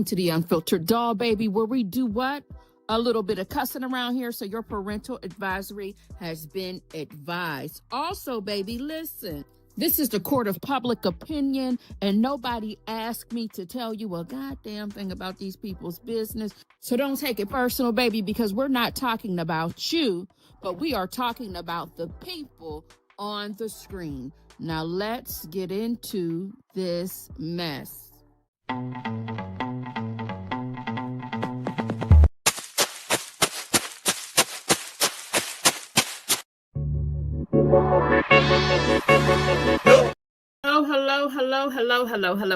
To the Unfiltered Doll, baby, where we do what? A little bit of cussing around here, so your parental advisory has been advised. Also, baby, listen, this is the court of public opinion, and nobody asked me to tell you a goddamn thing about these people's business. So don't take it personal, baby, because we're not talking about you, but we are talking about the people on the screen. Now let's get into this mess.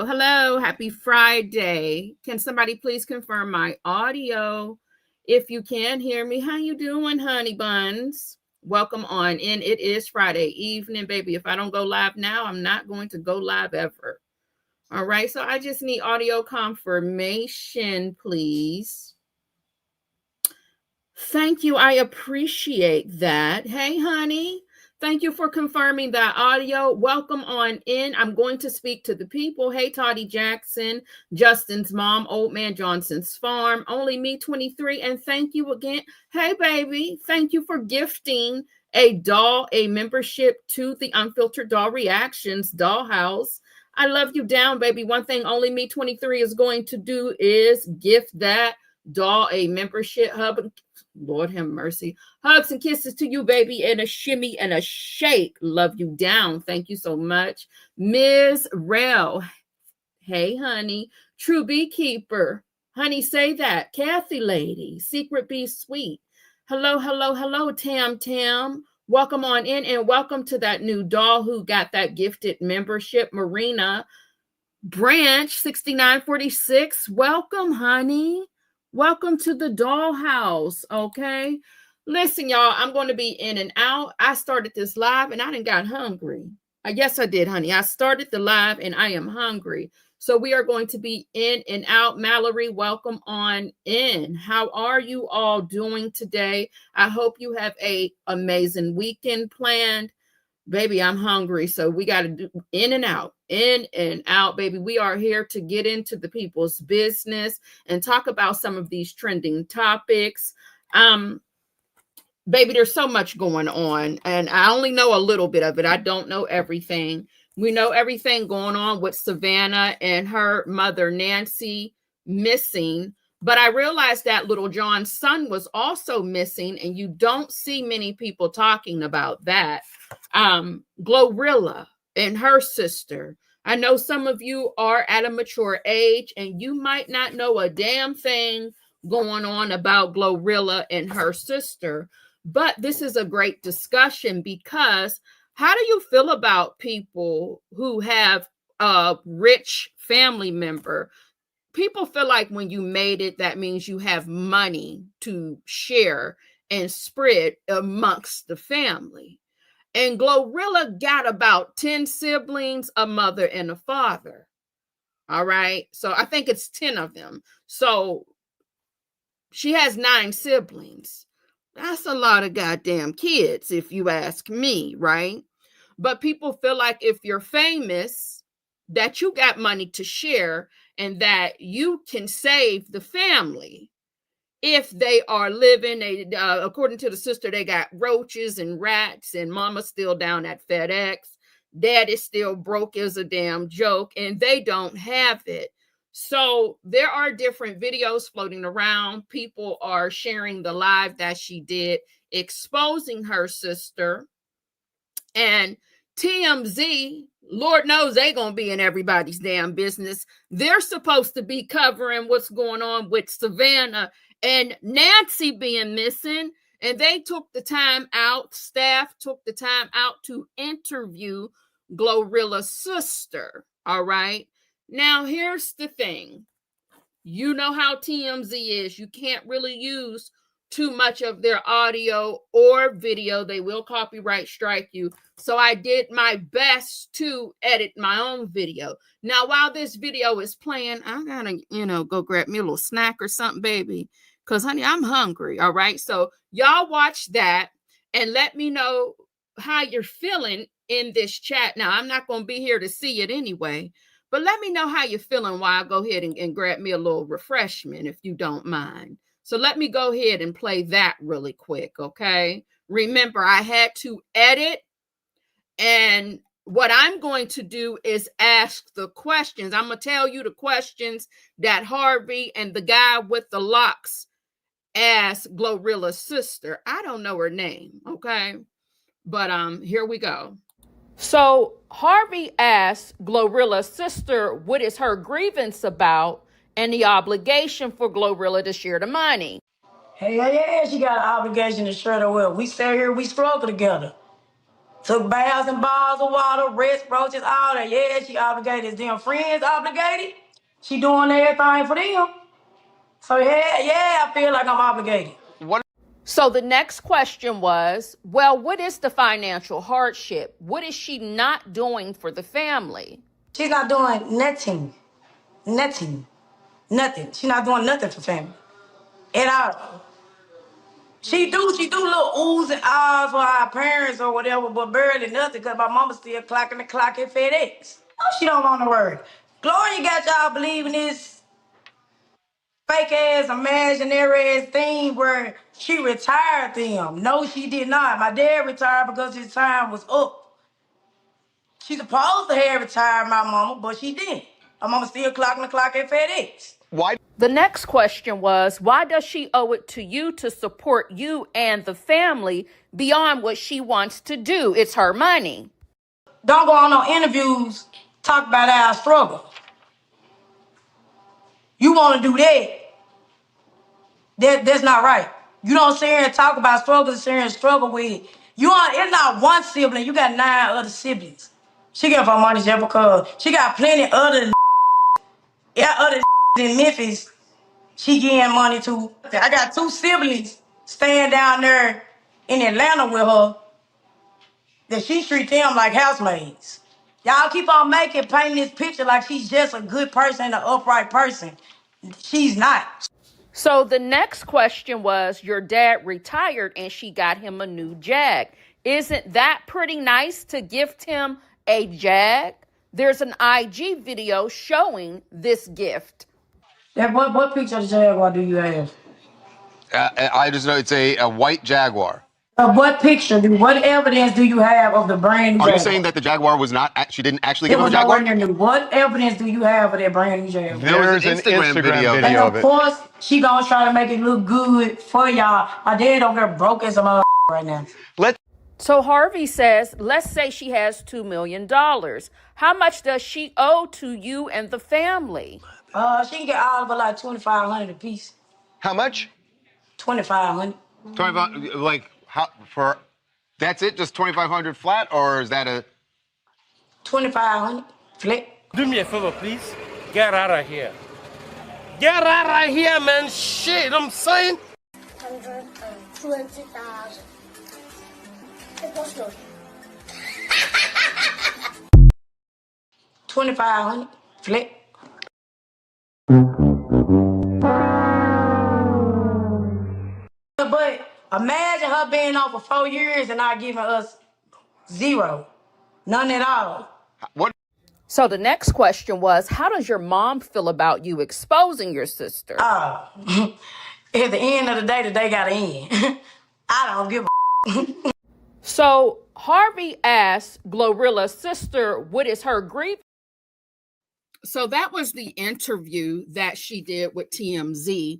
Hello. Happy Friday. Can somebody please confirm my audio? If you can hear me, how you doing, honey buns? Welcome on in. It is Friday evening, baby. If I don't go live now, I'm not going to go live ever. All right, so I just need audio confirmation, please. Thank you. I appreciate that. Hey, honey. Thank you for confirming that audio. Welcome on in. I'm going to speak to the people. Hey, Toddy Jackson, Justin's mom, Old Man Johnson's farm, Only Me 23. And thank you again. Hey, baby. Thank you for gifting a membership to the Unfiltered Doll Reactions Dollhouse. I love you down, baby. One thing Only Me 23 is going to do is gift that doll a membership. Lord have mercy. Hugs and kisses to you, baby, and a shimmy and a shake. Love you down. Thank you so much. Ms. Rel. Hey, honey. True Beekeeper. Honey, say that. Kathy Lady. Secret Bee Sweet. Hello, Tam. Welcome on in and welcome to that new doll who got that gifted membership, Marina Branch 6946. Welcome, honey. Welcome to the Dollhouse, okay? Listen, y'all, I'm going to be in and out. I started this live and I done got hungry. Yes, I did, honey. I started the live and I am hungry. So we are going to be in and out. Mallory, welcome on in. How are you all doing today? I hope you have an amazing weekend planned. Baby, I'm hungry, so we got to do in and out, baby. We are here to get into the people's business and talk about some of these trending topics. Baby, there's so much going on, and I only know a little bit of it. I don't know everything. We know everything going on with Savannah and her mother, Nancy, missing. But I realized that Lil Jon's son was also missing, and you don't see many people talking about that. Glorilla and her sister. I know some of you are at a mature age, and you might not know a damn thing going on about Glorilla and her sister. But this is a great discussion because how do you feel about people who have a rich family member, people feel like when you made it, that means you have money to share and spread amongst the family. And Glorilla got about 10 siblings, a mother and a father. All right. So I think it's 10 of them. So she has 9 siblings. That's a lot of goddamn kids, if you ask me, right? But people feel like if you're famous, that you got money to share and that you can save the family if they are living. According to the sister, they got roaches and rats, and mama's still down at FedEx. Dad is still broke as a damn joke, and they don't have it. So there are different videos floating around. People are sharing the live that she did exposing her sister. And TMZ, Lord knows they gonna be in everybody's damn business. They're supposed to be covering what's going on with Savannah and Nancy being missing. And they took the time out, staff took the time out to interview Glorilla's sister. All right. Now, here's the thing. You know how TMZ is. You can't really use too much of their audio or video. They will copyright strike you. So I did my best to edit my own video. Now, while this video is playing, I gotta, go grab me a little snack or something, baby. Because, honey, I'm hungry. All right. So y'all watch that and let me know how you're feeling in this chat. Now, I'm not going to be here to see it anyway. But let me know how you're feeling while I go ahead and grab me a little refreshment, if you don't mind. So let me go ahead and play that really quick, okay? Remember, I had to edit, and what I'm going to do is ask the questions. I'm going to tell you the questions that Harvey and the guy with the locks asked Glorilla's sister. I don't know her name, okay? But here we go. So Harvey asked Glorilla's sister what is her grievance about and the obligation for Glorilla to share the money. Hey, yeah, she got an obligation to share the wealth. We stay here, we struggle together. Took baths and balls of water, rest, roaches, all that. Yeah, she obligated. Is them friends obligated? She doing everything for them. So yeah, I feel like I'm obligated. So the next question was, well, what is the financial hardship? What is she not doing for the family? She's not doing nothing. Nothing. Nothing. She's not doing nothing for family. At all. She do little oohs and ahs for our parents or whatever, but barely nothing because my mama still clocking the clock at FedEx. No, she don't want to work. Gloria got y'all believing this fake ass, imaginary ass thing where she retired them. No, she did not. My dad retired because his time was up. She supposed to have retired my mama, but she didn't. My mama still clocking the clock at FedEx. Why? The next question was, why does she owe it to you to support you and the family beyond what she wants to do? It's her money. Don't go on no interviews, talk about our struggle. You want to do that's not right. You don't sit here and talk about struggles, sit here and struggle with. It's not one sibling, you got 9 other siblings. She get her money just because she got plenty other in Memphis she getting money to. I got 2 siblings staying down there in Atlanta with her that she treat them like housemaids. Y'all keep on painting this picture like she's just a good person, an upright person. She's not. So the next question was, your dad retired and she got him a new Jag. Isn't that pretty nice to gift him a Jag? There's an IG video showing this gift. What picture of the Jaguar do you have? I just know it's a white Jaguar. What evidence do you have of the brand new Are Jaguar? you saying that the Jaguar was not, she didn't actually It give him a was Jaguar? nowhere near new. What evidence do you have of that brand new Jaguar? There's an Instagram video And of of it. course, she gonna try to make it look good for y'all. My dad over there broke as a mother right now. So Harvey says, let's say she has $2 million. How much does she owe to you and the family? She can get all of her like $2,500 a piece. How much? $2,500. 25, like, that's it? Just 2,500 flat, or is that a? 2,500 flat. Do me a favor, please. Get out of here. Get out of here, man. Shit, I'm saying. 120,000. It was not. 2,500. Flip. But imagine her being on for 4 years and not giving us zero. None at all. What? So the next question was, how does your mom feel about you exposing your sister? At the end of the day got to end. I don't give a So Harvey asked Glorilla's sister, what is her grief? So that was the interview that she did with TMZ.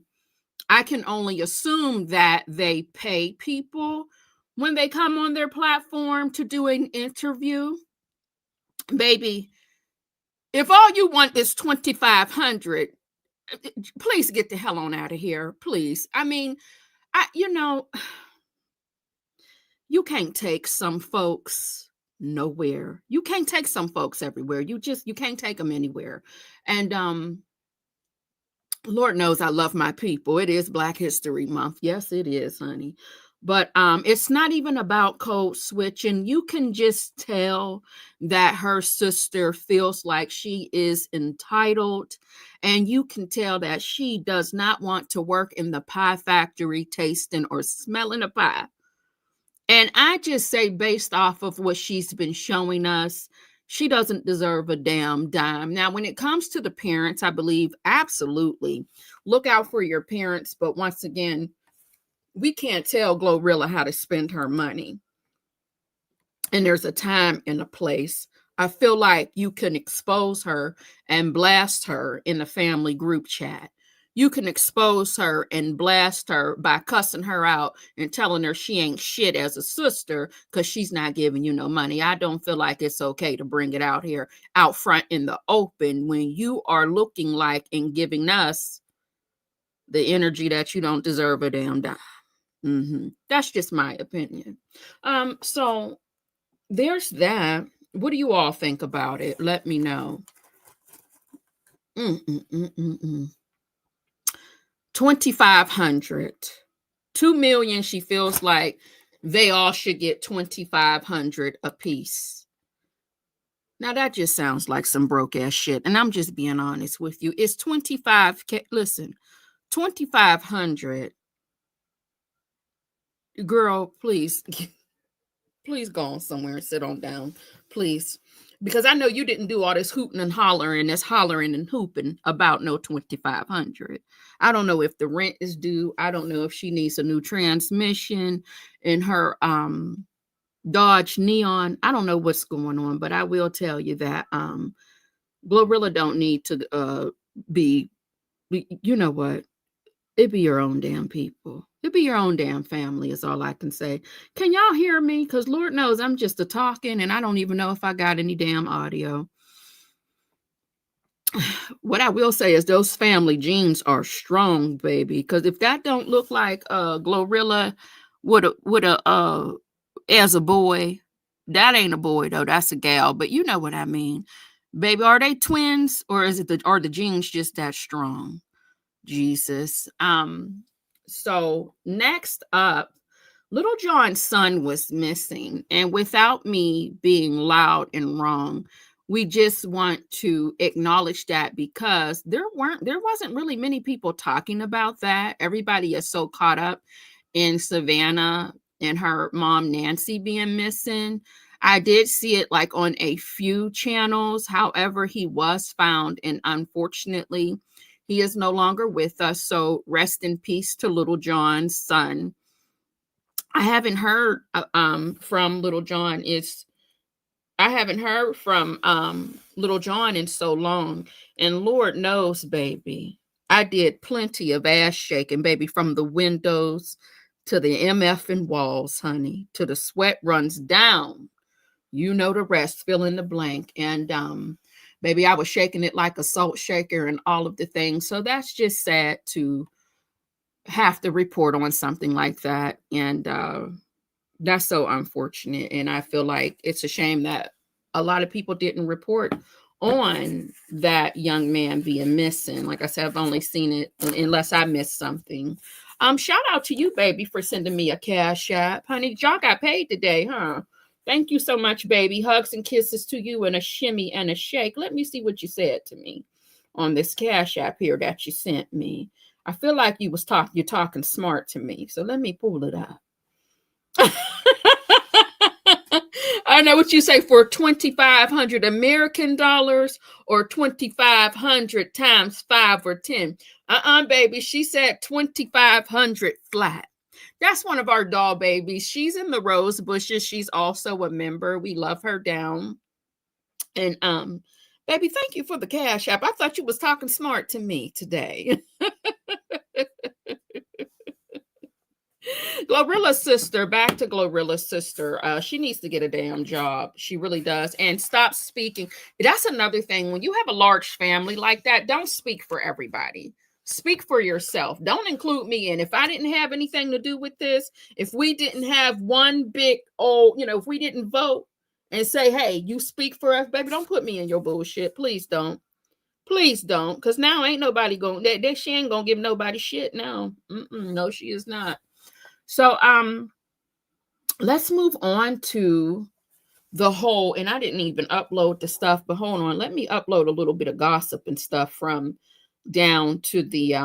I can only assume that they pay people when they come on their platform to do an interview. Baby, if all you want is 2,500, please get the hell on out of here, please. I mean, you can't take some folks nowhere. You can't take some folks everywhere. You can't take them anywhere. And Lord knows I love my people. It is Black History Month. Yes, it is, honey. But it's not even about code switching. You can just tell that her sister feels like she is entitled, and you can tell that she does not want to work in the pie factory tasting or smelling a pie. And I just say, based off of what she's been showing us, she doesn't deserve a damn dime. Now, when it comes to the parents, I believe absolutely look out for your parents. But once again, we can't tell Glorilla how to spend her money. And there's a time and a place. I feel like you can expose her and blast her in the family group chat. You can expose her and blast her by cussing her out and telling her she ain't shit as a sister because she's not giving you no money. I don't feel like it's okay to bring it out here out front in the open when you are looking like and giving us the energy that you don't deserve a damn dime. That's just my opinion. So there's that. What do you all think about it? Let me know. 2,500, 2 million. She feels like they all should get 2,500 a piece. Now that just sounds like some broke ass shit, and I'm just being honest with you. It's 25K. Listen, 2,500. Girl, please go on somewhere and sit on down, please. Because I know you didn't do all this hooting and hollering and hooping about no 2,500. I don't know if the rent is due. I don't know if she needs a new transmission in her Dodge Neon. I don't know what's going on, but I will tell you that Glorilla don't need to be, you know what? It be your own damn people. It be your own damn family is all I can say. Can y'all hear me? Because Lord knows I'm just a talking and I don't even know if I got any damn audio. What I will say is those family genes are strong, baby. Because if that don't look like Glorilla would a as a boy, that ain't a boy though. That's a gal. But you know what I mean, baby. Are they twins or are the genes just that strong? Jesus. So next up, Lil Jon's son was missing, and without me being loud and wrong, we just want to acknowledge that because there wasn't really many people talking about that. Everybody is so caught up in Savannah and her mom Nancy being missing. I did see it like on a few channels. However, he was found, and unfortunately, he is no longer with us. So rest in peace to Lil Jon's son. I haven't heard from Lil Jon. I haven't heard from Lil Jon in so long. And Lord knows, baby, I did plenty of ass shaking, baby, from the windows to the MF and walls, honey, to the sweat runs down. You know the rest, fill in the blank. And baby, I was shaking it like a salt shaker and all of the things. So that's just sad to have to report on something like that. And that's so unfortunate. And I feel like it's a shame that a lot of people didn't report on that young man being missing. Like I said, I've only seen it unless I missed something. Shout out to you, baby, for sending me a cash app. Honey, y'all got paid today, huh? Thank you so much, baby. Hugs and kisses to you and a shimmy and a shake. Let me see what you said to me on this cash app here that you sent me. I feel like you're talking smart to me. So let me pull it up. I know what you say, for 2,500 American dollars or 2,500 times 5 or 10. Baby, she said 2,500 flat. That's one of our doll babies. She's in the rose bushes. She's also a member. We love her down. And baby, thank you for the cash app. I thought you was talking smart to me today. Glorilla's sister, back to Glorilla's sister. She needs to get a damn job. She really does. And stop speaking. That's another thing. When you have a large family like that, don't speak for everybody. Speak for yourself. Don't include me in. If I didn't have anything to do with this, if we didn't have one big old, if we didn't vote and say, hey, you speak for us, baby, don't put me in your bullshit. Please don't. Please don't. Because now ain't nobody going, she ain't going to give nobody shit now. No, she is not. So let's move on to the whole, and I didn't even upload the stuff, but hold on, let me upload a little bit of gossip and stuff from down to the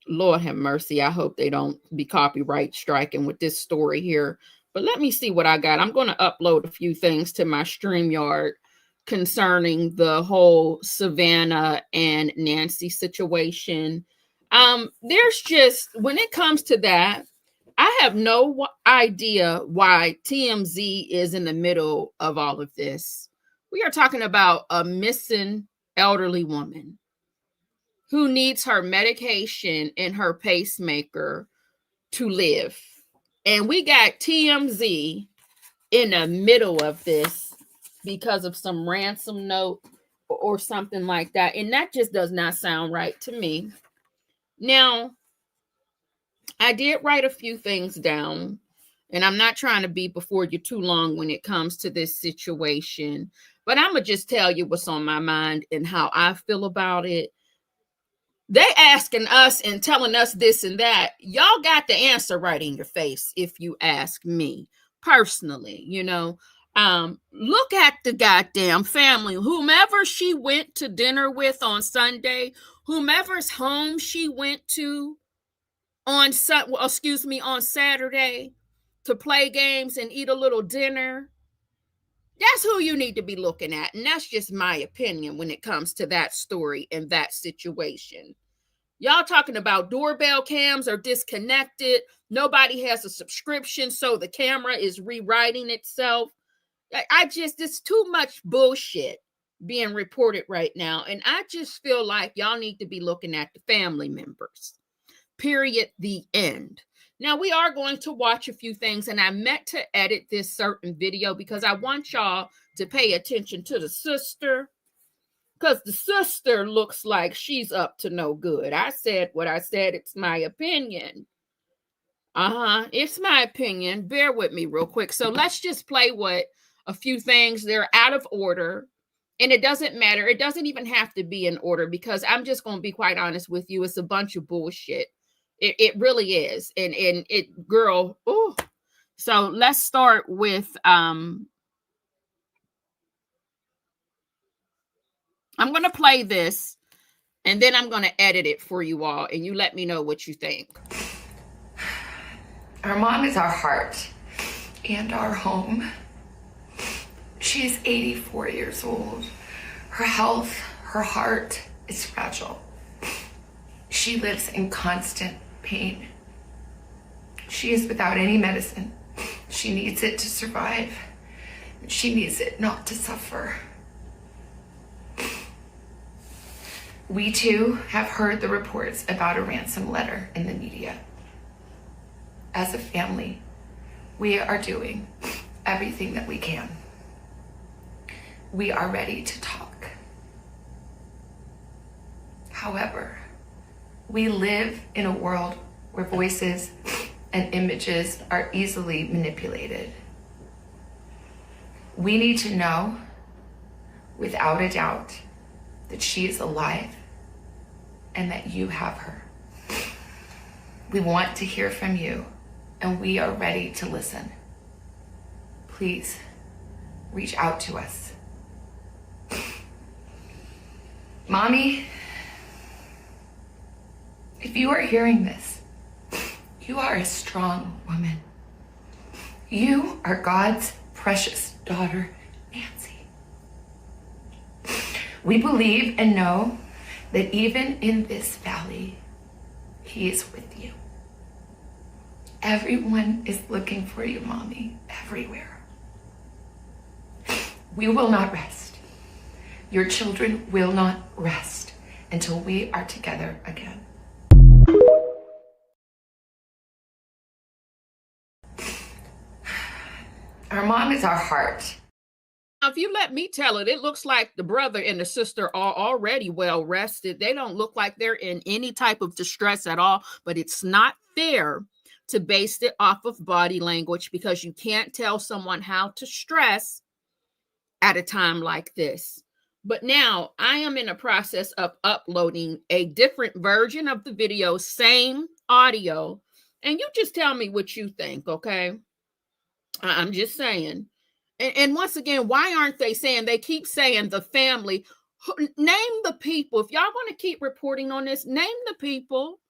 Lord have mercy. I hope they don't be copyright striking with this story here. But let me see what I got. I'm going to upload a few things to my StreamYard concerning the whole Savannah and Nancy situation. There's just, when it comes to that, I have no idea why TMZ is in the middle of all of this. We are talking about a missing elderly woman who needs her medication and her pacemaker to live. And we got TMZ in the middle of this because of some ransom note or something like that. And that just does not sound right to me. Now, I did write a few things down, and I'm not trying to be before you too long when it comes to this situation, but I'm going to just tell you what's on my mind and how I feel about it. They asking us and telling us this and that. Y'all got the answer right in your face if you ask me personally, Look at the goddamn family. Whomever she went to dinner with on Sunday, whomever's home she went to on Saturday to play games and eat a little dinner. That's who you need to be looking at. And that's just my opinion when it comes to that story and that situation. Y'all talking about doorbell cams are disconnected. Nobody has a subscription, so the camera is rewriting itself. It's too much bullshit being reported right now. And I just feel like y'all need to be looking at the family members. Period. The end. Now we are going to watch a few things, and I meant to edit this certain video because I want y'all to pay attention to the sister, because the sister looks like she's up to no good. I said what I said. It's my opinion. It's my opinion. Bear with me real quick. So let's just play a few things. They're out of order. And it doesn't matter. It doesn't even have to be in order, because I'm just going to be quite honest with you. It's a bunch of bullshit. It really is. And it, girl, ooh. So let's start with, I'm going to play this, and then I'm going to edit it for you all, and you let me know what you think. Our mom is our heart and our home. She's 84 years old. Her health, her heart is fragile. She lives in constant pain. She is without any medicine. She needs it to survive. She needs it not to suffer. We too have heard the reports about a ransom letter in the media. As a family, we are doing everything that we can. We are ready to talk. However, we live in a world where voices and images are easily manipulated. We need to know without a doubt that she is alive and that you have her. We want to hear from you, and we are ready to listen. Please reach out to us. Mommy, if you are hearing this, you are a strong woman. You are God's precious daughter, Nancy. We believe and know that even in this valley, He is with you. Everyone is looking for you, Mommy, everywhere. We will not rest. Your children will not rest until we are together again. Our mom is our heart. Now, if you let me tell it, it looks like the brother and the sister are already well rested. They don't look like they're in any type of distress at all, but it's not fair to base it off of body language, because you can't tell someone how to stress at a time like this. But now I am in a process of uploading a different version of the video, same audio, and you just tell me what you think, okay? I'm just saying. And once again, why aren't they saying, they keep saying the family, name the people. If y'all want to keep reporting on this, name the people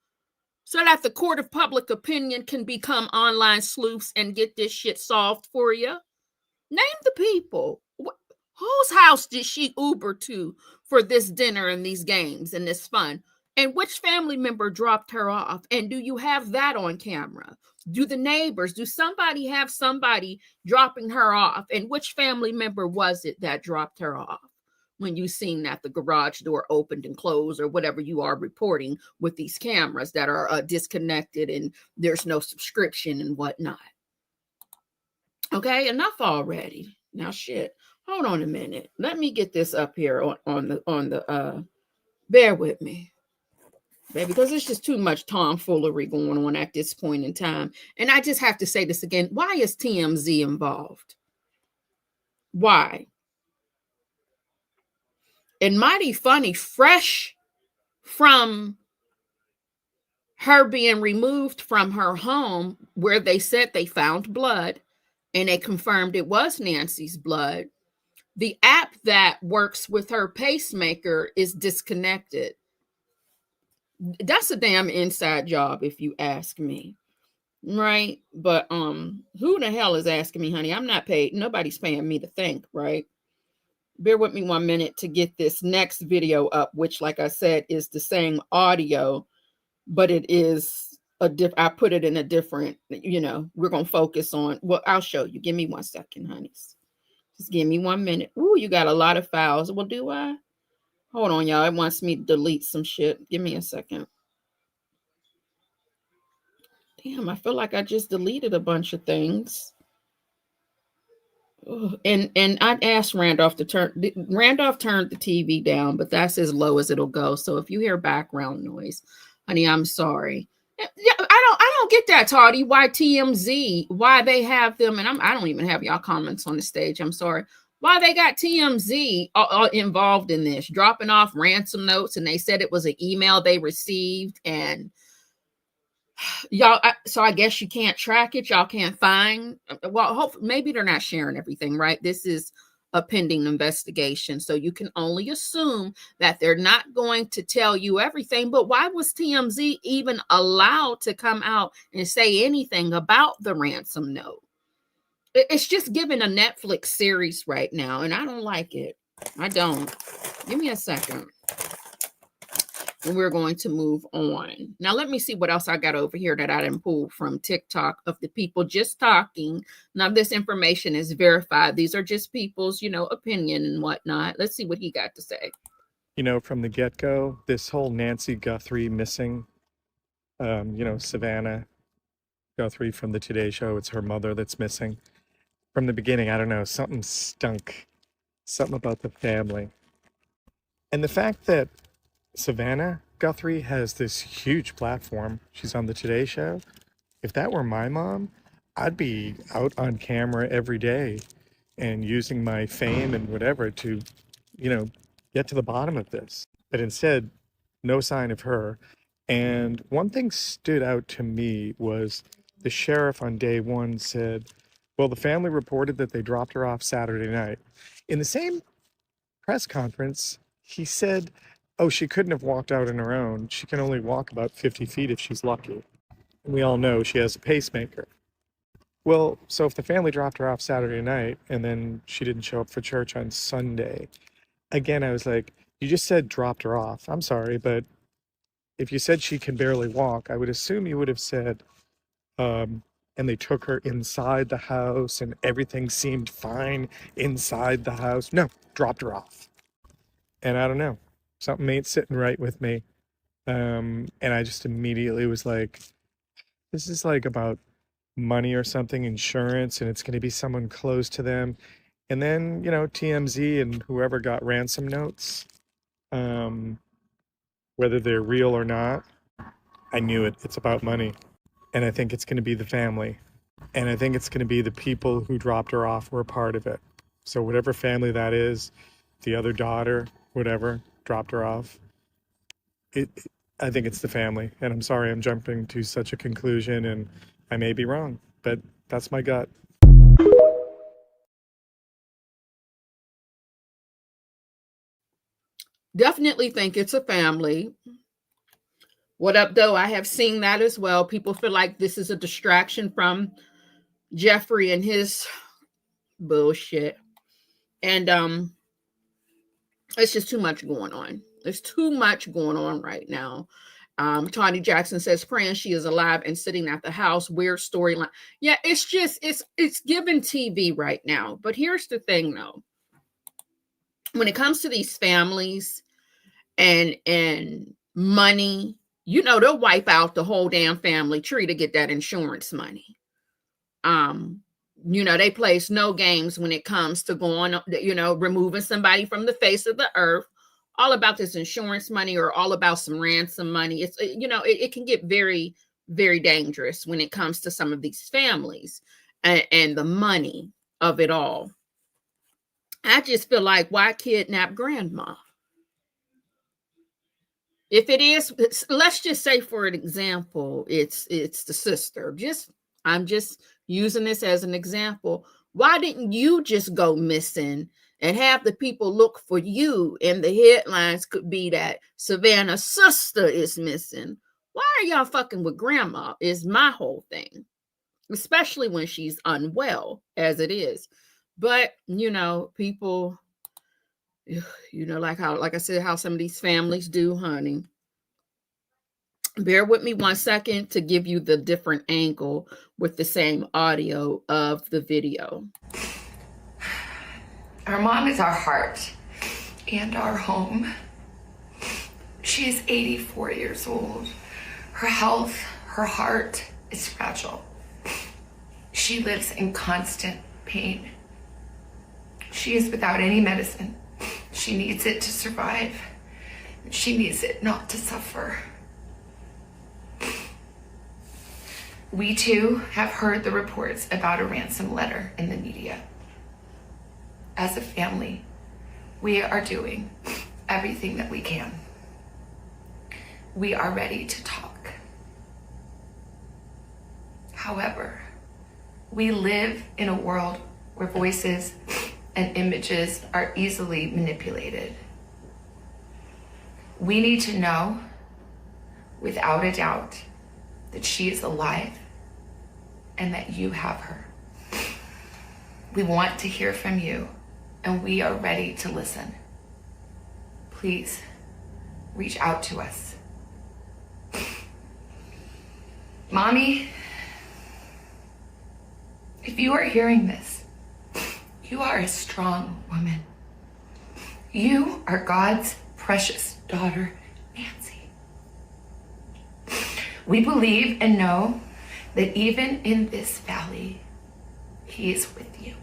so that the court of public opinion can become online sleuths and get this shit solved for you. Name the people. Whose house did she Uber to for this dinner and these games and this fun? And which family member dropped her off? And do you have that on camera? Do the neighbors, do somebody have somebody dropping her off? And which family member was it that dropped her off when you seen that the garage door opened and closed, or whatever you are reporting with these cameras that are disconnected and there's no subscription and whatnot? Okay, enough already. Now shit. Hold on a minute. Let me get this up here on the bear with me, baby, because it's just too much tomfoolery going on at this point in time. And I just have to say this again. Why is TMZ involved? Why? And mighty funny, fresh from her being removed from her home, where they said they found blood and they confirmed it was Nancy's blood, the app that works with her pacemaker is disconnected. That's a damn inside job, if you ask me. Right? But who the hell is asking me, honey? I'm not paid. Nobody's paying me to think, right? Bear with me 1 minute to get this next video up, which, like I said, is the same audio, but it is I put it in a different, we're gonna focus on, well, I'll show you. Give me 1 second, honeys. Just give me 1 minute. Ooh, you got a lot of files. Well, do I? Hold on, y'all. It wants me to delete some shit. Give me a second. Damn, I feel like I just deleted a bunch of things. Ugh. And I'd asked Randolph to Randolph turned the TV down, but that's as low as it'll go. So if you hear background noise, honey, I'm sorry. Yeah, I don't get that, Toddy. Why TMZ? Why they have them? And I don't even have y'all comments on the stage. I'm sorry. Why they got TMZ involved in this, dropping off ransom notes, and they said it was an email they received, and y'all. So I guess you can't track it. Y'all can't find. Well, maybe they're not sharing everything, right? This is a pending investigation, so you can only assume that they're not going to tell you everything. But why was TMZ even allowed to come out and say anything about the ransom note? It's just giving a Netflix series right now, and I don't like it. I don't. Give me a second. And we're going to move on. Now, let me see what else I got over here that I didn't pull from TikTok of the people just talking. Now, this information is verified. These are just people's, opinion and whatnot. Let's see what he got to say. From the get-go, this whole Nancy Guthrie missing, Savannah Guthrie from the Today Show, it's her mother that's missing. From the beginning, I don't know, something stunk. Something about the family. And the fact that Savannah Guthrie has this huge platform. She's on the Today Show. If that were my mom, I'd be out on camera every day and using my fame and whatever to get to the bottom of this. But instead, no sign of her. And one thing stood out to me was the sheriff on day one said, well, the family reported that they dropped her off Saturday night. In the same press conference, he said, oh, she couldn't have walked out on her own. She can only walk about 50 feet if she's lucky. And we all know she has a pacemaker. Well, so if the family dropped her off Saturday night and then she didn't show up for church on Sunday, again, I was like, you just said dropped her off. I'm sorry, but if you said she can barely walk, I would assume you would have said, and they took her inside the house and everything seemed fine inside the house. No, dropped her off. And I don't know, something ain't sitting right with me. And I just immediately was like, this is like about money or something, insurance, and it's going to be someone close to them. And then, TMZ and whoever got ransom notes, whether they're real or not, I knew it. It's about money. And I think it's going to be the family. And I think it's going to be the people who dropped her off were a part of it. So whatever family that is, the other daughter, whatever, dropped her off. I think it's the family. And I'm sorry I'm jumping to such a conclusion, and I may be wrong, but that's my gut. Definitely think it's a family. What up, though? I have seen that as well. People feel like this is a distraction from Jeffrey and his bullshit. And it's just too much going on. There's too much going on right now. Tawny Jackson says, praying she is alive and sitting at the house. Weird storyline. Yeah, it's just, it's given TV right now. But here's the thing, though. When it comes to these families and money, they'll wipe out the whole damn family tree to get that insurance money. They place no games when it comes to going, removing somebody from the face of the earth, all about this insurance money or all about some ransom money. It's, it can get very, very dangerous when it comes to some of these families and the money of it all. I just feel like, why kidnap grandma? If it is, let's just say, for an example, it's the sister. I'm just using this as an example. Why didn't you just go missing and have the people look for you? And the headlines could be that Savannah's sister is missing. Why are y'all fucking with grandma? Is my whole thing, especially when she's unwell as it is. But people, like I said, how some of these families do, honey. Bear with me 1 second to give you the different angle with the same audio of the video. Our mom is our heart and our home. She is 84 years old. Her health, her heart is fragile. She lives in constant pain. She is without any medicine. She needs it to survive. She needs it not to suffer. We too have heard the reports about a ransom letter in the media. As a family, we are doing everything that we can. We are ready to talk. However, we live in a world where voices and images are easily manipulated. We need to know, without a doubt, that she is alive and that you have her. We want to hear from you, and we are ready to listen. Please reach out to us. Mommy, if you are hearing this, you are a strong woman. You are God's precious daughter, Nancy. We believe and know that even in this valley, He is with you.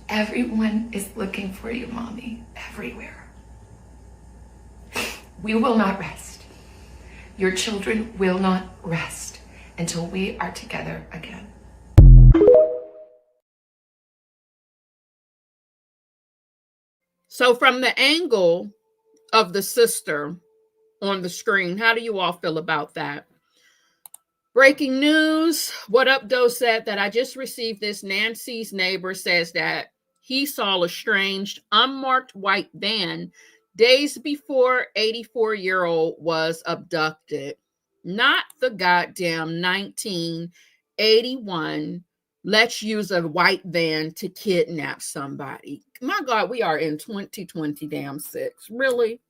Everyone is looking for you, Mommy, everywhere. We will not rest. Your children will not rest until we are together again. So from the angle of the sister on the screen, how do you all feel about that? Breaking news. What Up Doe said that I just received this. Nancy's neighbor says that he saw a strange unmarked white van days before 84-year-old was abducted. Not the goddamn 1981 let's use a white van to kidnap somebody. My God, we are in 2020 damn six. Really?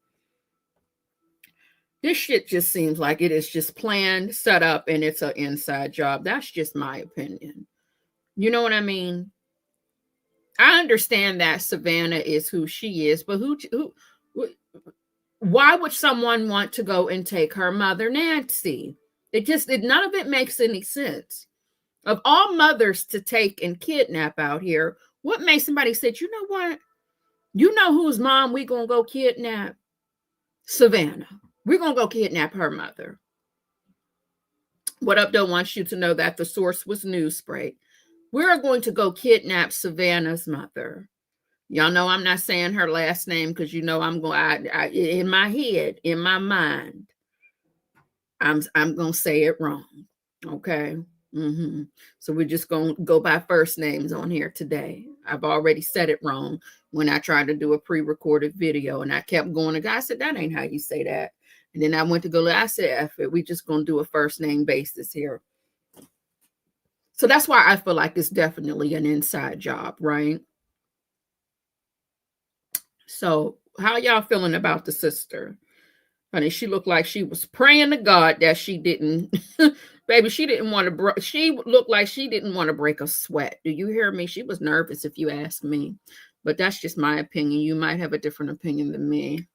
This shit just seems like it is just planned, set up, and it's an inside job. That's just my opinion. You know what I mean? I understand that Savannah is who she is, but why would someone want to go and take her mother, Nancy? None of it makes any sense. Of all mothers to take and kidnap out here, what makes somebody say, you know what? You know whose mom we gonna go kidnap? Savannah. We're going to go kidnap her mother. What Up Doe wants you to know that the source was Newsbreak. We're going to go kidnap Savannah's mother. Y'all know I'm not saying her last name because you know I'm going in my head, in my mind, I'm going to say it wrong. Okay? So we're just going to go by first names on here today. I've already said it wrong when I tried to do a pre-recorded video, and I kept going. The guy said, that ain't how you say that. And then I went to go, I said, F it, we just going to do a first name basis here. So that's why I feel like it's definitely an inside job, right? So how y'all feeling about the sister? Honey, she looked like she was praying to God that she didn't, baby, she didn't want to, she looked like she didn't want to break a sweat. Do you hear me? She was nervous if you ask me, but that's just my opinion. You might have a different opinion than me.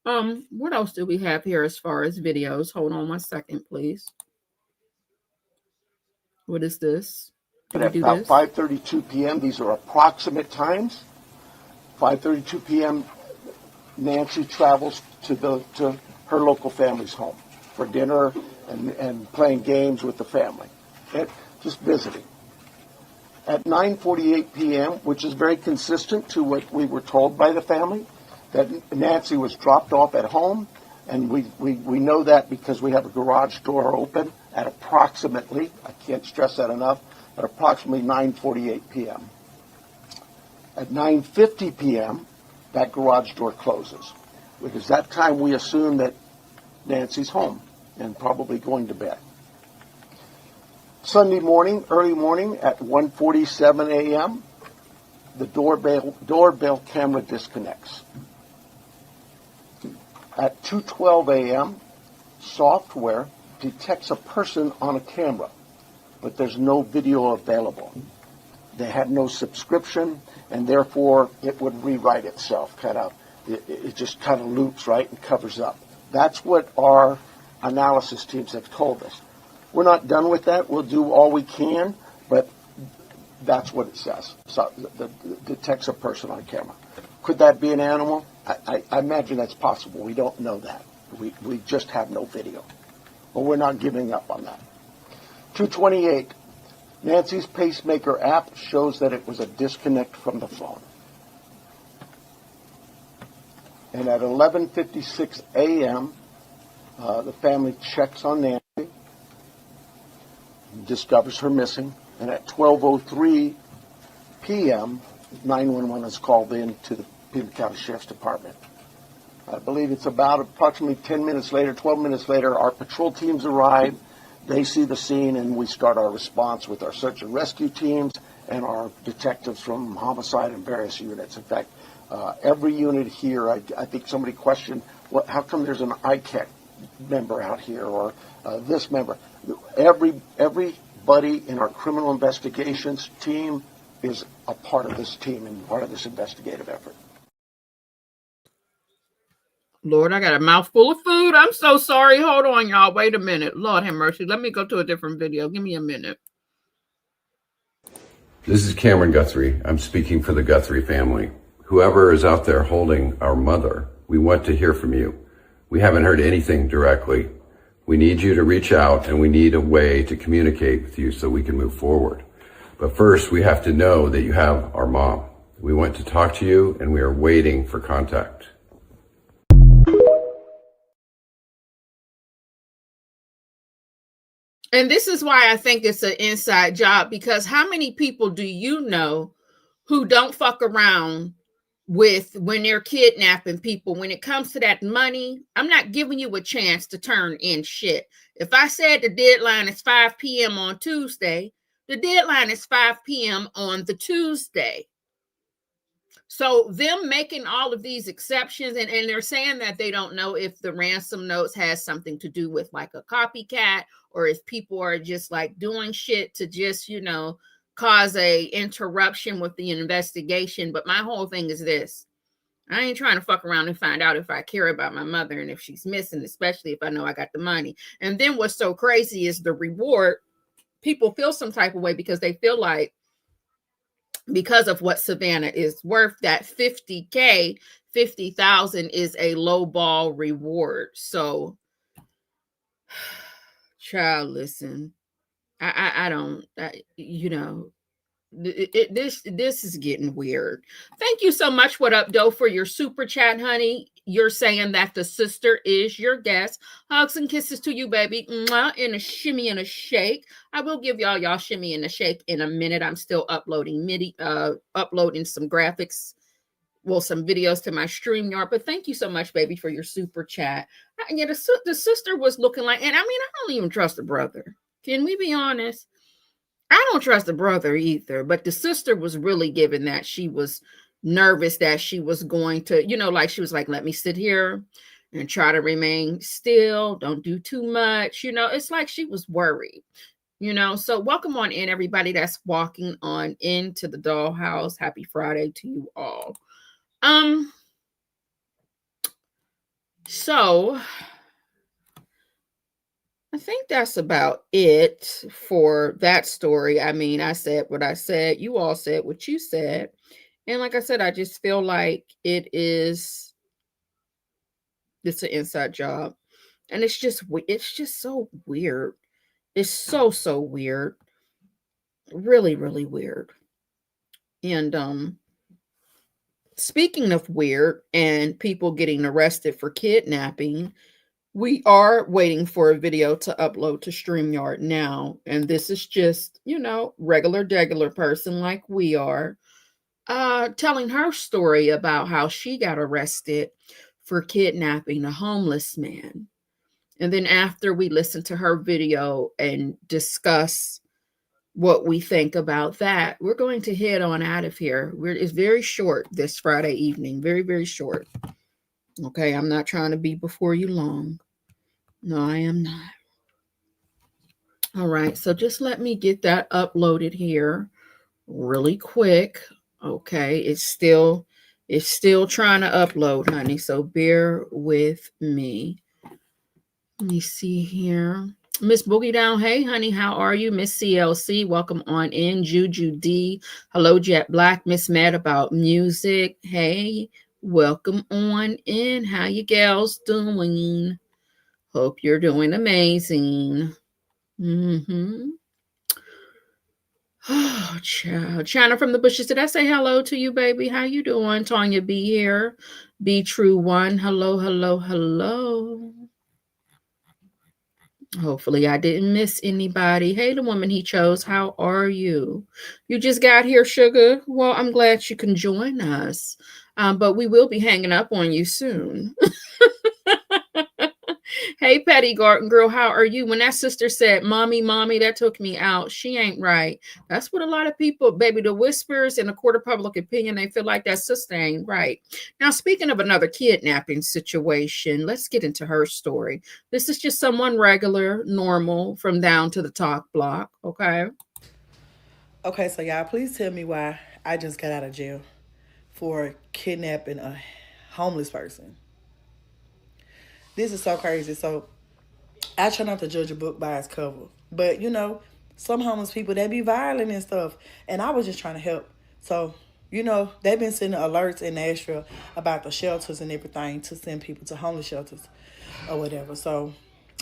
What else do we have here as far as videos? Hold on 1 second, please. What is this? At about 5:32 p.m., these are approximate times. 5:32 p.m., Nancy travels to her local family's home for dinner and playing games with the family, just visiting. At 9:48 p.m., which is very consistent to what we were told by the family, that Nancy was dropped off at home, and we know that because we have a garage door open at approximately, I can't stress that enough, at approximately 9:48 p.m. At 9:50 p.m., that garage door closes, because that time we assume that Nancy's home and probably going to bed. Sunday morning, early morning, at 1:47 a.m., the doorbell camera disconnects. At 2:12 a.m., software detects a person on a camera, but there's no video available. They had no subscription, and therefore it would rewrite itself. It just kind of loops, right, and covers up. That's what our analysis teams have told us. We're not done with that. We'll do all we can, but that's what it says. So it detects a person on camera. Could that be an animal? I imagine that's possible. We don't know that. We just have no video. But we're not giving up on that. 2:28, Nancy's pacemaker app shows that it was a disconnect from the phone. And at 11:56 a.m., the family checks on Nancy, discovers her missing, and at 12:03 p.m., 911 is called in to the Pima County Sheriff's Department. I believe it's about approximately 10 minutes later, 12 minutes later, our patrol teams arrive. They see the scene, and we start our response with our search and rescue teams and our detectives from homicide and various units. In fact, every unit here, I think somebody questioned, how come there's an ICAC member out here or this member? Everybody in our criminal investigations team is a part of this team and part of this investigative effort. Lord, I got a mouthful of food. I'm so sorry. Hold on, y'all. Wait a minute. Lord have mercy. Let me go to a different video. Give me a minute. This is Cameron Guthrie. I'm speaking for the Guthrie family. Whoever is out there holding our mother, we want to hear from you. We haven't heard anything directly. We need you to reach out, and we need a way to communicate with you so we can move forward. But first, we have to know that you have our mom. We want to talk to you, and we are waiting for contact. And this is why I think it's an inside job, because how many people do you know who don't fuck around with when they're kidnapping people? When it comes to that money, I'm not giving you a chance to turn in shit. If I said the deadline is 5 p.m. on Tuesday, the deadline is 5 p.m. on the Tuesday. So them making all of these exceptions, and they're saying that they don't know if the ransom notes has something to do with like a copycat, or if people are just like doing shit to just, you know, cause a interruption with the investigation. But my whole thing is this: I ain't trying to fuck around and find out if I care about my mother and if she's missing, especially if I know I got the money. And then what's so crazy is the reward. People feel some type of way because they feel like, because of what Savannah is worth, that 50K, 50,000 is a low ball reward. So, child, listen, I don't, you know, this is getting weird. Thank you so much, What Up Doe, for your super chat, honey. You're saying that the sister is your guest. Hugs and kisses to you, baby. Mwah, and a shimmy and a shake. I will give y'all shimmy and a shake in a minute. I'm still uploading uploading some graphics, well, some videos to my StreamYard. But thank you so much, baby, for your super chat. Yeah, the sister was looking like, and I mean, I don't even trust the brother. Can we be honest? I don't trust the brother either, but the sister was really given that she was nervous that she was going to, you know, like she was like, let me sit here and try to remain still. Don't do too much. You know, it's like she was worried, you know. So welcome on in, everybody that's walking on into the Dollhouse. Happy Friday to you all. So I think that's about it for that story. I mean, I said what I said. You all said what you said. And like I said, I just feel like it's an inside job. And it's just so weird. It's so weird. Really, really weird. And speaking of weird and people getting arrested for kidnapping, we are waiting for a video to upload to StreamYard now. And this is just, you know, regular person like we are, telling her story about how she got arrested for kidnapping a homeless man. And then after we listen to her video and discuss what we think about that, we're going to head on out of here. It's very short this Friday evening. Very, very short. Okay, I'm not trying to be before you long. No, I am not. All right, so just let me get that uploaded here really quick. Okay, it's still trying to upload, honey, so bear with me. Let me see here. Miss Boogie Down, hey, honey, how are you? Miss CLC, welcome on in. Juju D, hello, Jet Black. Miss Mad About Music, hey, welcome on in. How you gals doing? Hope you're doing amazing. Oh, child. China from the bushes. Did I say hello to you, baby? How you doing? Tanya B here. Be True One. Hello, hello, hello. Hopefully I didn't miss anybody. Hey, the woman he chose. How are you? You just got here, sugar. Well, I'm glad you can join us. But we will be hanging up on you soon. Hey, Patty Garden Girl, how are you? When that sister said, mommy, that took me out. She ain't right. That's what a lot of people, baby, the whispers in the court of public opinion, they feel like that sister ain't right. Now, speaking of another kidnapping situation, let's get into her story. This is just someone regular, normal, from down to the top block, okay? Okay, so y'all, please tell me why I just got out of jail for kidnapping a homeless person. This is so crazy. So I try not to judge a book by its cover. But, you know, some homeless people, they be violent and stuff. And I was just trying to help. So, you know, they've been sending alerts in Nashville about the shelters and everything to send people to homeless shelters or whatever. So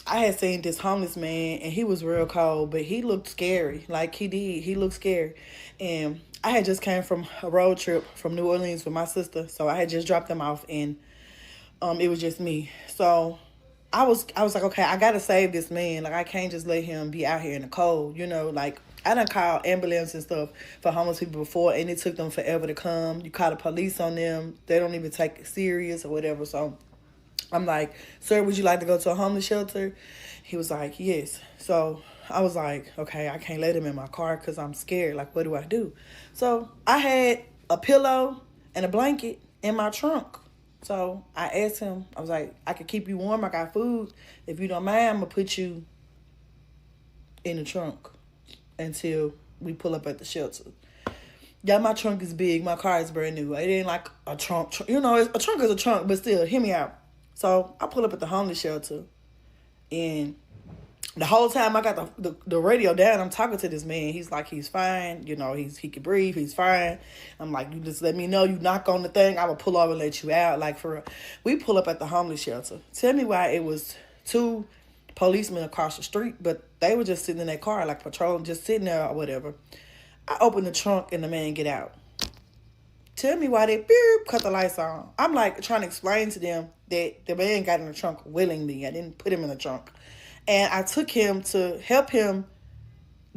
I had seen this homeless man, and he was real cold, but he looked scary. Like, he did. He looked scary. And I had just came from a road trip from New Orleans with my sister, so I had just dropped them off, and it was just me. So I was like, okay, I gotta save this man. Like, I can't just let him be out here in the cold, you know. Like, I done called ambulance and stuff for homeless people before, and it took them forever to come. You call the police on them, they don't even take it serious or whatever. So I'm like, sir, would you like to go to a homeless shelter? He was like, yes. So I was like, okay, I can't let him in my car because I'm scared. Like, what do I do? So I had a pillow and a blanket in my trunk. So I asked him, I was like, I could keep you warm. I got food. If you don't mind, I'm going to put you in the trunk until we pull up at the shelter. Yeah, my trunk is big. My car is brand new. It ain't like a trunk. You know, a trunk is a trunk, but still, hear me out. So I pull up at the homeless shelter, and the whole time I got the radio down, I'm talking to this man. He's like, he's fine. You know, he can breathe. He's fine. I'm like, you just let me know. You knock on the thing, I will pull over and let you out. Like, for real. We pull up at the homeless shelter. Tell me why it was 2 policemen across the street, but they were just sitting in their car, like patrolling, just sitting there or whatever. I open the trunk and the man get out. Tell me why they beep, cut the lights on. I'm like trying to explain to them that the man got in the trunk willingly. I didn't put him in the trunk. And I took him to help him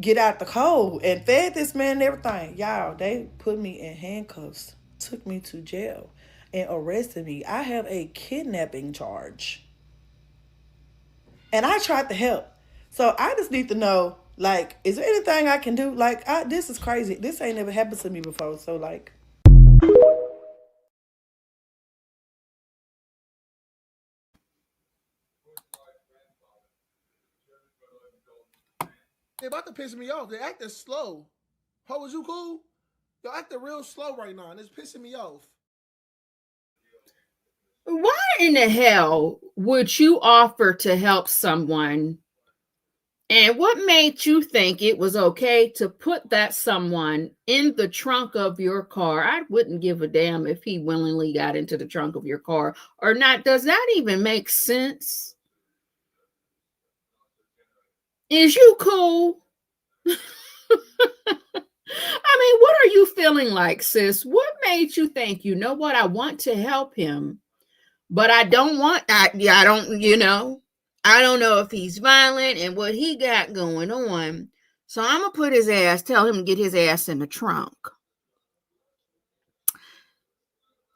get out the cold and fed this man and everything. Y'all, they put me in handcuffs, took me to jail, and arrested me. I have a kidnapping charge. And I tried to help. So I just need to know, like, is there anything I can do? Like, this is crazy. This ain't never happened to me before. So, like... They about to piss me off. They acting slow. Ho, is you cool? Y'all acting real slow right now, and it's pissing me off. Why in the hell would you offer to help someone? And what made you think it was okay to put that someone in the trunk of your car? I wouldn't give a damn if he willingly got into the trunk of your car or not. Does that even make sense? Is you cool? I mean, what are you feeling like, sis? What made you think, you know what, I want to help him, but I don't know if he's violent and what he got going on. So I'm going to tell him to get his ass in the trunk.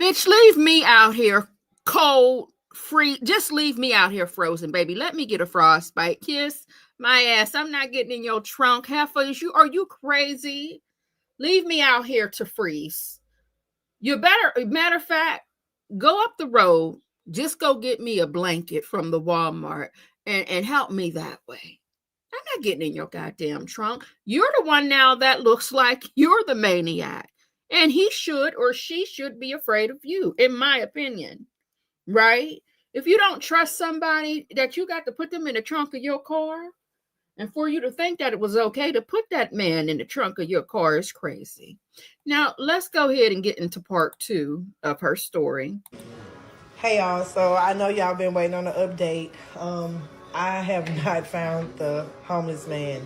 Bitch, leave me out here cold, free. Just leave me out here frozen, baby. Let me get a frostbite. Kiss my ass. I'm not getting in your trunk. Are you crazy? Leave me out here to freeze. Matter of fact, go up the road. Just go get me a blanket from the Walmart and help me that way. I'm not getting in your goddamn trunk. You're the one now that looks like you're the maniac. And he should or she should be afraid of you, in my opinion. Right? If you don't trust somebody, that you got to put them in the trunk of your car, and for you to think that it was okay to put that man in the trunk of your car is crazy. Now, let's go ahead and get into part 2 of her story. Hey, y'all. So I know y'all been waiting on an update. I have not found the homeless man.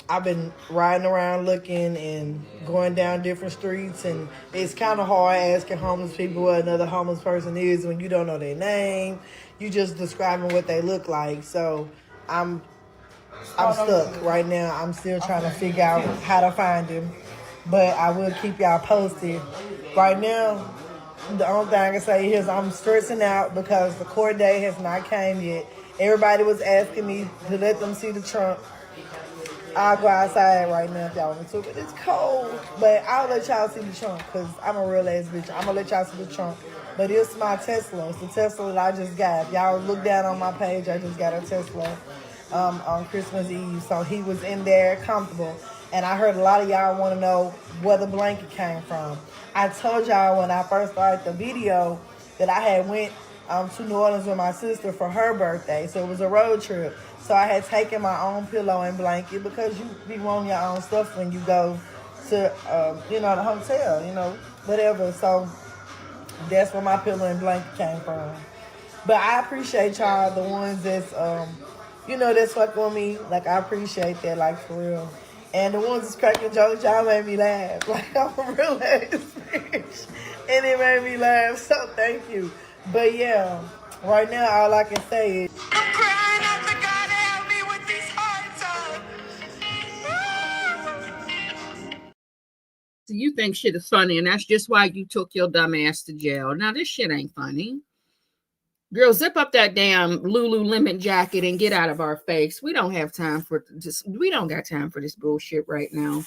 I've been riding around looking and going down different streets, and it's kind of hard asking homeless people what another homeless person is when you don't know their name. You just describing what they look like. So I'm stuck right now. I'm still trying to figure out how to find him, but I will keep y'all posted. Right now, the only thing I can say is I'm stressing out because the court day has not came yet. Everybody was asking me to let them see the trunk. I'll go outside right now if y'all want me to, but it's cold. But I'll let y'all see the trunk because I'm a real ass bitch. I'm going to let y'all see the trunk. But it's my Tesla. It's the Tesla that I just got. If y'all look down on my page, I just got a Tesla on Christmas Eve. So he was in there comfortable. And I heard a lot of y'all want to know where the blanket came from. I told y'all when I first started the video that I had went to New Orleans with my sister for her birthday. So it was a road trip. So I had taken my own pillow and blanket because you be wanting your own stuff when you go to, the hotel, whatever. So that's where my pillow and blanket came from. But I appreciate y'all, the ones that's, that's fucking with me. Like, I appreciate that, like, for real. And the ones that's cracking jokes, y'all made me laugh. Like, I'm a real ass bitch. And it made me laugh, so thank you. But yeah, right now, all I can say is, I'm crying out to God to help me with these hard times. So you think shit is funny, and that's just why you took your dumb ass to jail. Now, this shit ain't funny. Girl, zip up that damn Lululemon jacket and get out of our face. We don't have time for this. We don't got time for this bullshit right now.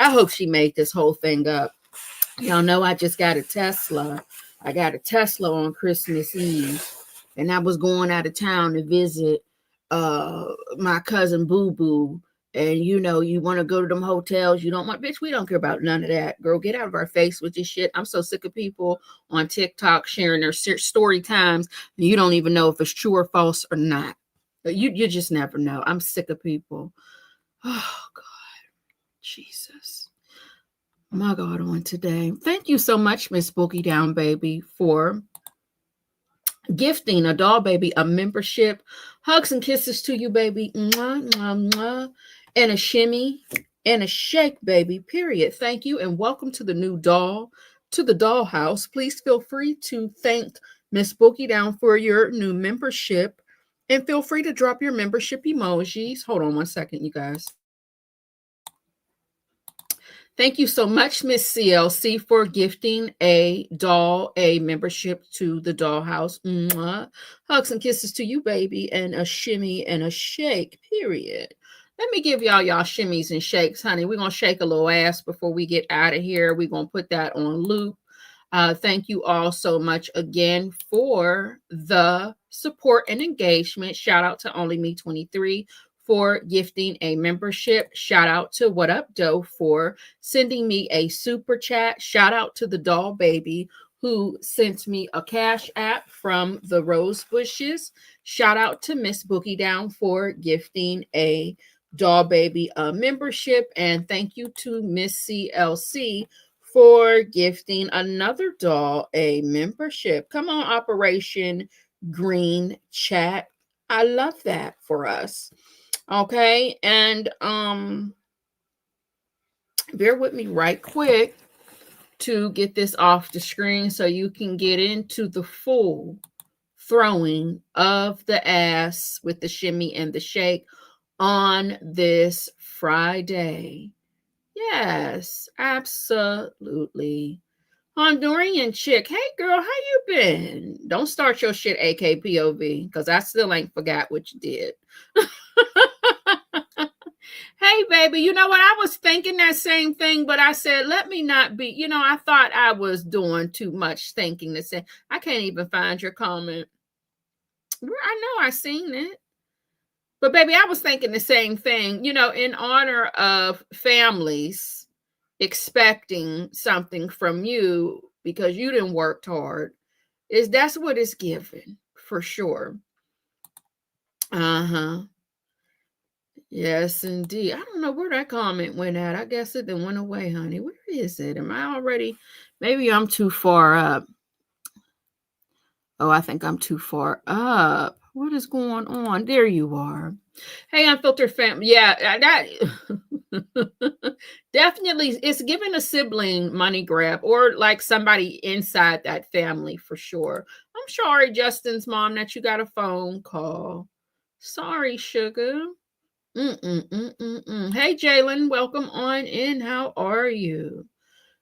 I hope she made this whole thing up. Y'all know I just got a Tesla. I got a Tesla on Christmas Eve, and I was going out of town to visit my cousin Boo Boo. And you know, you want to go to them hotels. You don't want, bitch, we don't care about none of that. Girl, get out of our face with this shit. I'm so sick of people on TikTok sharing their story times. And you don't even know if it's true or false or not. You just never know. I'm sick of people. Oh, God. Jesus. My God, on today. Thank you so much, Miss Boogie Down Baby, for gifting a doll baby a membership. Hugs and kisses to you, baby. Mwah, mwah, mwah. And a shimmy and a shake, baby, period. Thank you, and welcome to the new doll, to the Dollhouse. Please feel free to thank Miss Boogie Down for your new membership, and feel free to drop your membership emojis. Hold on one second, you guys. Thank you so much, Miss CLC, for gifting a doll, a membership to the Dollhouse. Mwah. Hugs and kisses to you, baby, and a shimmy and a shake, period. Let me give y'all shimmies and shakes, honey. We're going to shake a little ass before we get out of here. We're going to put that on loop. Thank you all so much again for the support and engagement. Shout out to Only Me 23 for gifting a membership. Shout out to What Up Doe for sending me a super chat. Shout out to the doll baby who sent me a cash app from the Rose Bushes. Shout out to Miss Boogie Down for gifting a doll baby a membership. And thank you to Miss CLC for gifting another doll a membership. Come on, Operation Green Chat. I love that for us. Okay, and bear with me right quick to get this off the screen so you can get into the full throwing of the ass with the shimmy and the shake on this Friday. Yes, absolutely. Honduran chick. Hey girl, how you been? Don't start your shit AKPOV, because I still ain't forgot what you did. Hey baby, you know what? I was thinking that same thing, but I said, let me not be, I thought I was doing too much thinking to say, I can't even find your comment. I know I seen it. But baby, I was thinking the same thing, in honor of families expecting something from you because you didn't work hard. That's what it's given for sure. Yes, indeed. I don't know where that comment went at. I guess it then went away, honey. Where is it? Am I already? Maybe I'm too far up. Oh, I think I'm too far up. What is going on? There you are. Hey, Unfiltered family. Yeah, that definitely, it's giving a sibling money grab or like somebody inside that family for sure. I'm sorry, Justin's mom, that you got a phone call. Sorry, sugar. Hey, Jalen, welcome on in. How are you?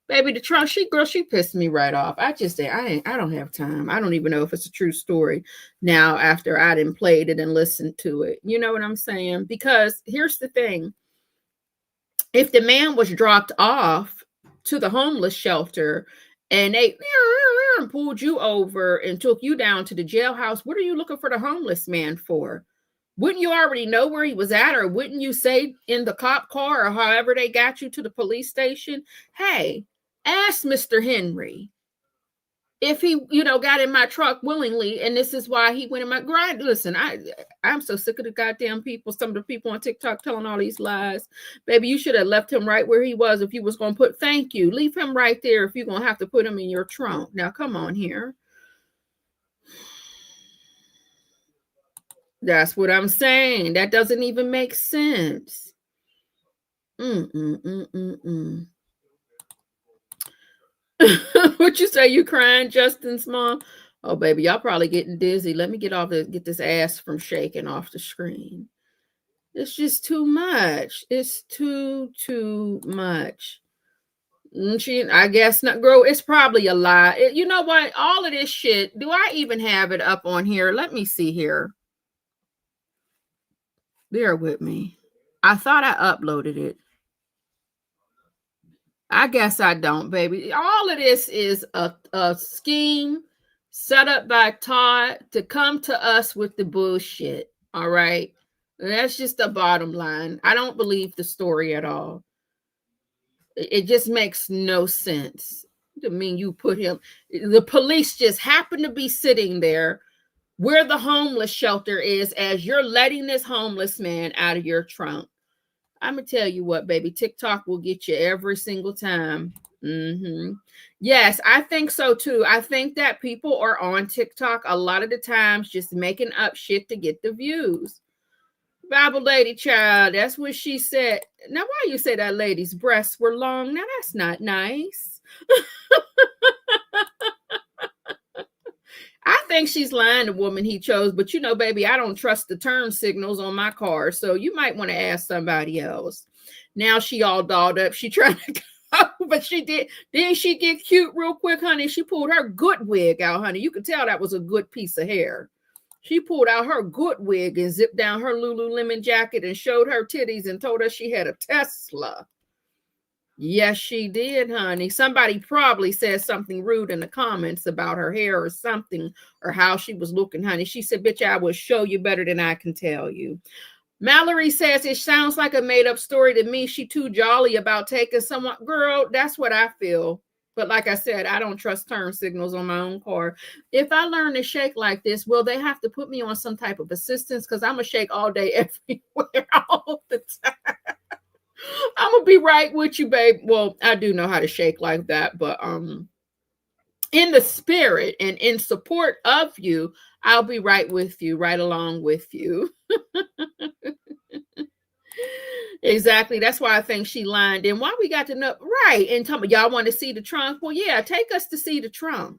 Baby, the Trump, she pissed me right off. I don't have time. I don't even know if it's a true story now after I done played it and listened to it. You know what I'm saying? Because here's the thing. If the man was dropped off to the homeless shelter and they pulled you over and took you down to the jailhouse, what are you looking for the homeless man for? Wouldn't you already know where he was at, or wouldn't you say in the cop car or however they got you to the police station, hey, ask Mr. Henry if he, got in my truck willingly, and this is why he went in my grind. Listen, I'm so sick of the goddamn people, some of the people on TikTok telling all these lies. Baby, you should have left him right where he was if you was going to put thank you. Leave him right there if you're going to have to put him in your trunk. Now, come on here. That's what I'm saying. That doesn't even make sense. What you say? You crying, Justin's mom? Oh, baby, y'all probably getting dizzy. Let me get this ass from shaking off the screen. It's just too much. It's too much. I guess not, girl. It's probably a lie. You know what? All of this shit. Do I even have it up on here? Let me see here. Bear with me. I thought I uploaded it. I guess I don't, baby. All of this is a scheme set up by Todd to come to us with the bullshit. All right. That's just the bottom line. I don't believe the story at all. It just makes no sense. I mean, you put him, the police just happen to be sitting there where the homeless shelter is as you're letting this homeless man out of your trunk. I'm gonna tell you what, baby, TikTok will get you every single time. Yes, I think so too. I think that people are on TikTok a lot of the times just making up shit to get the views. Bible lady child, that's what she said. Now, why you say that lady's breasts were long? Now, that's not nice. I think she's lying, the woman he chose, but you know, baby, I don't trust the turn signals on my car, so you might want to ask somebody else. Now she all dolled up. She trying to go, but she did. Didn't she get cute real quick, honey? She pulled her good wig out, honey. You could tell that was a good piece of hair. She pulled out her good wig and zipped down her Lululemon jacket and showed her titties and told us she had a Tesla. Yes, she did, honey. Somebody probably said something rude in the comments about her hair or something, or how she was looking, honey. She said, bitch, I will show you better than I can tell you. Mallory says, it sounds like a made-up story to me. She too jolly about taking someone. Girl, that's what I feel. But like I said, I don't trust turn signals on my own car. If I learn to shake like this, will they have to put me on some type of assistance? Because I'm going to shake all day, everywhere, all the time. I'm going to be right with you, babe. Well, I do know how to shake like that. But in the spirit and in support of you, I'll be right with you, right along with you. Exactly. That's why I think she lied. And why we got to know, right? And tell me, y'all want to see the trunk? Well, yeah, take us to see the trunk.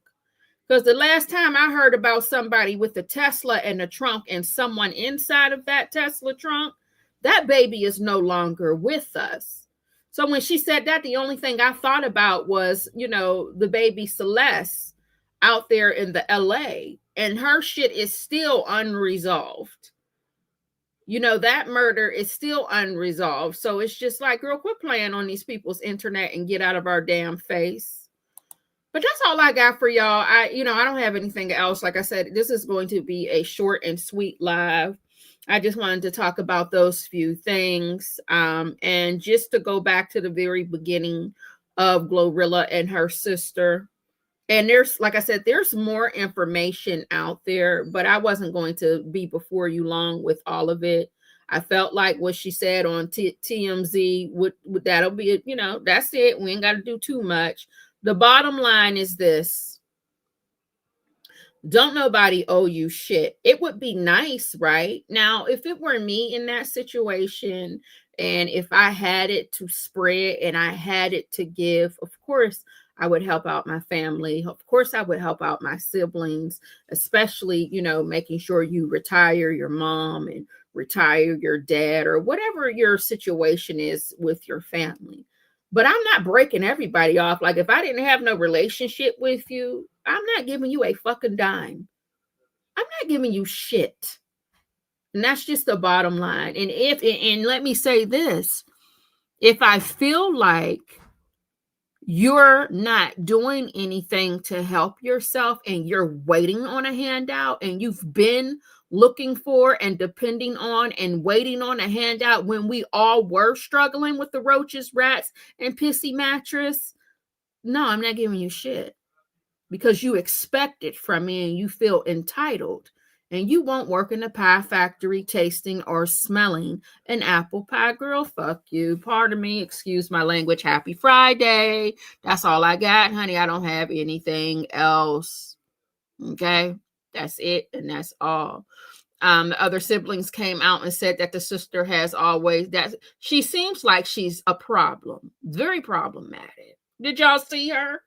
Because the last time I heard about somebody with a Tesla and a trunk and someone inside of that Tesla trunk, that baby is no longer with us. So when she said that, the only thing I thought about was, you know, the baby Celeste out there in the LA, and her shit is still unresolved. You know, that murder is still unresolved. So it's just like, girl, quit playing on these people's internet and get out of our damn face. But that's all I got for y'all. I don't have anything else. Like I said, this is going to be a short and sweet live. I just wanted to talk about those few things. And just to go back to the very beginning of Glorilla and her sister. And there's, like I said, there's more information out there, but I wasn't going to be before you long with all of it. I felt like what she said on TMZ, would that'll be it. You know, that's it. We ain't got to do too much. The bottom line is this. Don't nobody owe you shit. It would be nice, right? Now, if it were me in that situation, and if I had it to spread and I had it to give, of course, I would help out my family. Of course, I would help out my siblings, especially, you know, making sure you retire your mom and retire your dad or whatever your situation is with your family. But I'm not breaking everybody off. Like, if I didn't have no relationship with you, I'm not giving you a fucking dime. I'm not giving you shit. And that's just the bottom line. And let me say this, if I feel like you're not doing anything to help yourself and you're waiting on a handout and you've been looking for and depending on and waiting on a handout when we all were struggling with the roaches, rats, and pissy mattress, no, I'm not giving you shit because you expect it from me and you feel entitled. And you won't work in a pie factory tasting or smelling an apple pie. Girl, fuck you. Pardon me. Excuse my language. Happy Friday. That's all I got, honey. I don't have anything else. Okay? That's it, and that's all. The other siblings came out and said that the sister has always, that she seems like she's a problem, very problematic. Did y'all see her?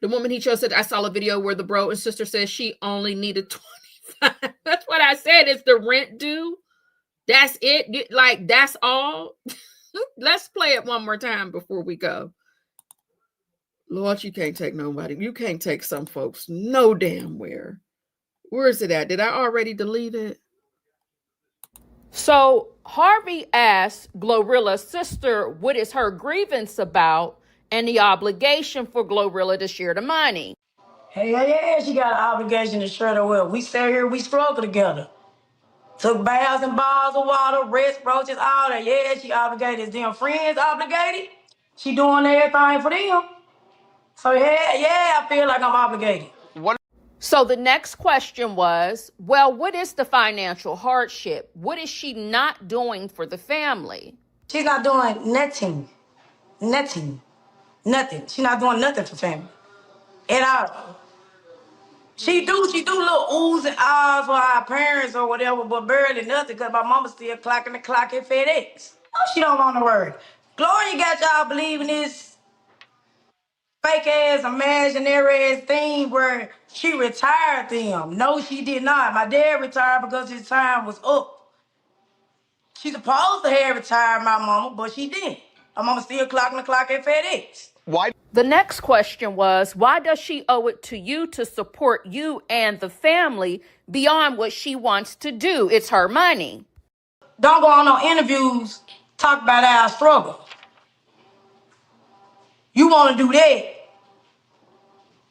The woman he chose said, I saw a video where the bro and sister says she only needed 25. That's what I said. Is the rent due? That's it? Like, that's all? Let's play it one more time before we go. Lord, you can't take nobody. You can't take some folks no damn where. Where is it at? Did I already delete it? So Harvey asked Glorilla's sister what is her grievance about and the obligation for Glorilla to share the money. Hey, yeah, she got an obligation to share the wealth. We sat here, we struggled together. Took baths and bars of water, wrist brooches, all that. Yeah, she obligated. Is them friends obligated? She doing everything for them. So yeah, I feel like I'm obligated. So the next question was, well, what is the financial hardship? What is she not doing for the family? She's not doing nothing. Nothing. She's not doing nothing for family. At all. She do little oohs and ahs for our parents or whatever, but barely nothing, because my mama still clocking the clock at FedEx. No, she don't want to work. Gloria got y'all believing this fake ass, imaginary ass thing where she retired them. No, she did not. My dad retired because his time was up. She's supposed to have retired my mama, but she didn't. My mama still clocking the clock at FedEx. Why? The next question was, why does she owe it to you to support you and the family beyond what she wants to do? It's her money. Don't go on no interviews, talk about our struggle. You want to do that?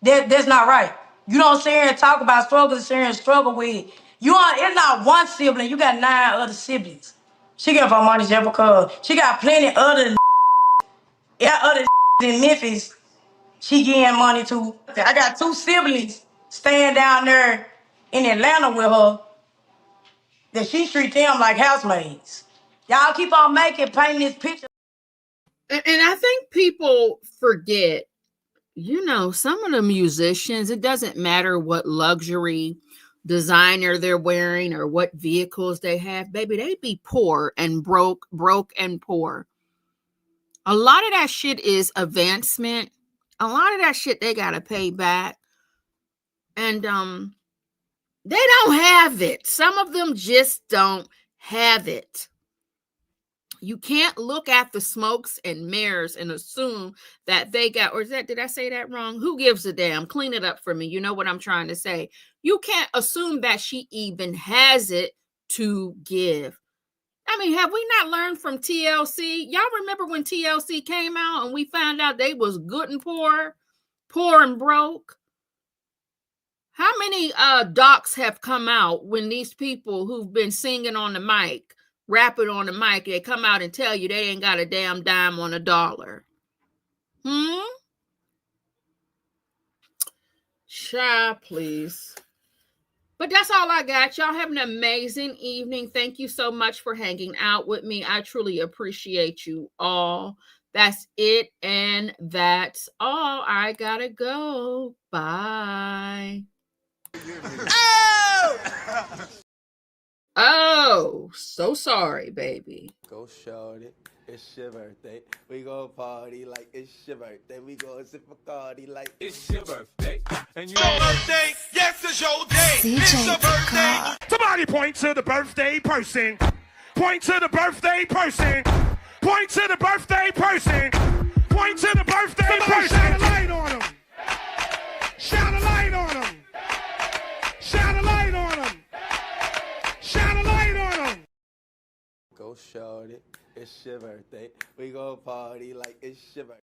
That's not right. You don't sit here and talk about struggles, sit here and struggle with. It's not one sibling. You got 9 other siblings. She get her money just because she got plenty other in Memphis. She getting money to. I got 2 siblings staying down there in Atlanta with her that she treat them like housemaids. Y'all keep on painting this picture. And I think people forget, some of the musicians, it doesn't matter what luxury designer they're wearing or what vehicles they have, baby, they be poor and broke and poor. A lot of that shit is advancement. A lot of that shit they gotta pay back. And they don't have it. Some of them just don't have it. You can't look at the smokes and mirrors and assume that they got, or did I say that wrong? Who gives a damn? Clean it up for me. You know what I'm trying to say. You can't assume that she even has it to give. I mean, have we not learned from TLC? Y'all remember when TLC came out and we found out they was good and poor and broke? How many docs have come out when these people who've been singing on the mic, rapping on the mic, they come out and tell you they ain't got a damn dime on a dollar? Child, please. But that's all I got. Y'all have an amazing evening. Thank you so much for hanging out with me. I truly appreciate you all. That's it, and that's all. I gotta go. Bye. Oh, so sorry, baby. Go shorty, it's your birthday. We go party like it's your birthday. We go sip a party like it's your birthday. And your birthday, yes, it's your day. It's your birthday. Somebody point to the birthday person. Point to the birthday person. Point to the birthday person. Point to the birthday person. Shine a light on him. Shine a light on him. Shine a light on him. Shine a light on him. Go shorty, it's your birthday. We go party like it's your birthday.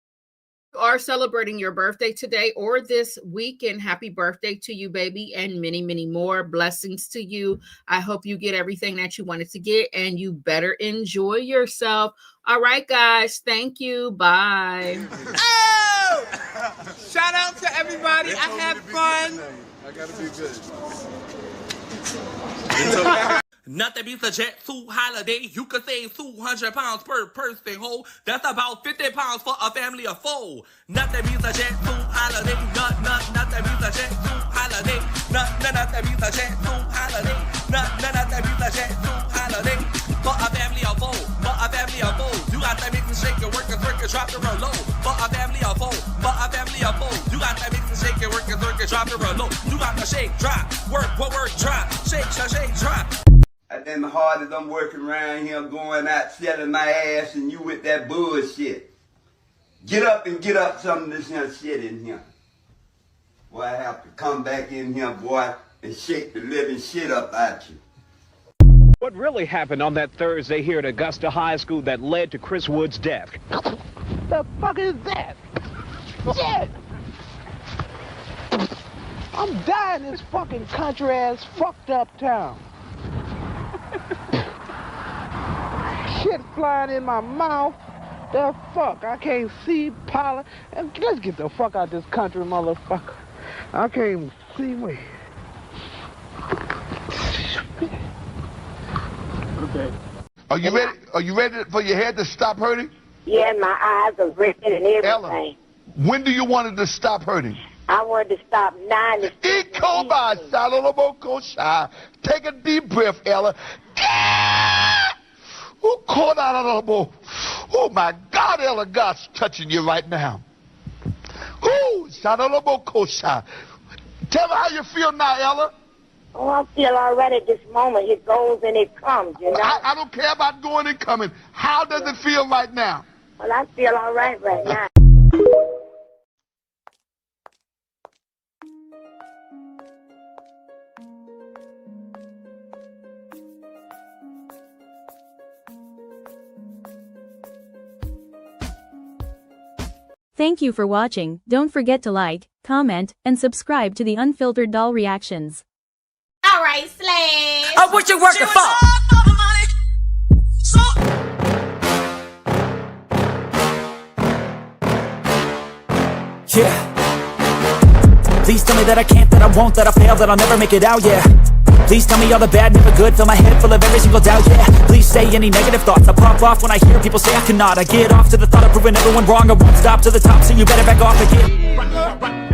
You are celebrating your birthday today or this weekend. Happy birthday to you, baby, and many, many more blessings to you. I hope you get everything that you wanted to get, and you better enjoy yourself. All right, guys. Thank you. Bye. Oh! Shout out to everybody. I had fun. I gotta be good. Nothing beats a jet to holiday. You could save 200 pounds per person, ho. That's about 50 pounds for a family of 4. Nothing beats a jet to holiday. Nothing beats a jet to holiday. None of them is a jet to holiday. None of them is a jet to holiday. For a family of four, for a family of four. You got that mix and shake and work and drop the roll low. For a family of four, for a family of four. You got that mix and shake and work and drop the roll low. You got the shake, drop, work, drop, shake, drop. And then the hardest I'm working around here, going out selling my ass, and you with that bullshit. Get up and get up some of this here shit in here. Boy, I have to come back in here, boy, and shake the living shit up at you. What really happened on that Thursday here at Augusta High School that led to Chris Wood's death? The fuck is that? Shit! I'm dying in this fucking country-ass fucked up town. Shit flying in my mouth. The fuck, I can't see pollen. And let's get the fuck out this country, motherfucker. I can't even see me. Okay. Are you ready? Are you ready for your head to stop hurting? Yeah, my eyes are red and everything. Ella, when do you want it to stop hurting? I wanted to stop 9 to 10. Take a deep breath, Ella. Oh my God, Ella, God's touching you right now. Tell me how you feel now, Ella. Oh, I feel all right at this moment. It goes and it comes, you know. I don't care about going and coming. How does it feel right now? Well, I feel all right now. Thank you for watching. Don't forget to like, comment, and subscribe to the Unfiltered Doll Reactions. All right, Slash. I wish you worked the phone. Yeah. Please tell me that I can't, that I won't, that I fail, that I'll never make it out, yeah. Please tell me all the bad, never good, fill my head full of every single doubt, yeah. Please say any negative thoughts, I pop off when I hear people say I cannot. I get off to the thought of proving everyone wrong, I won't stop to the top, so you better back off again.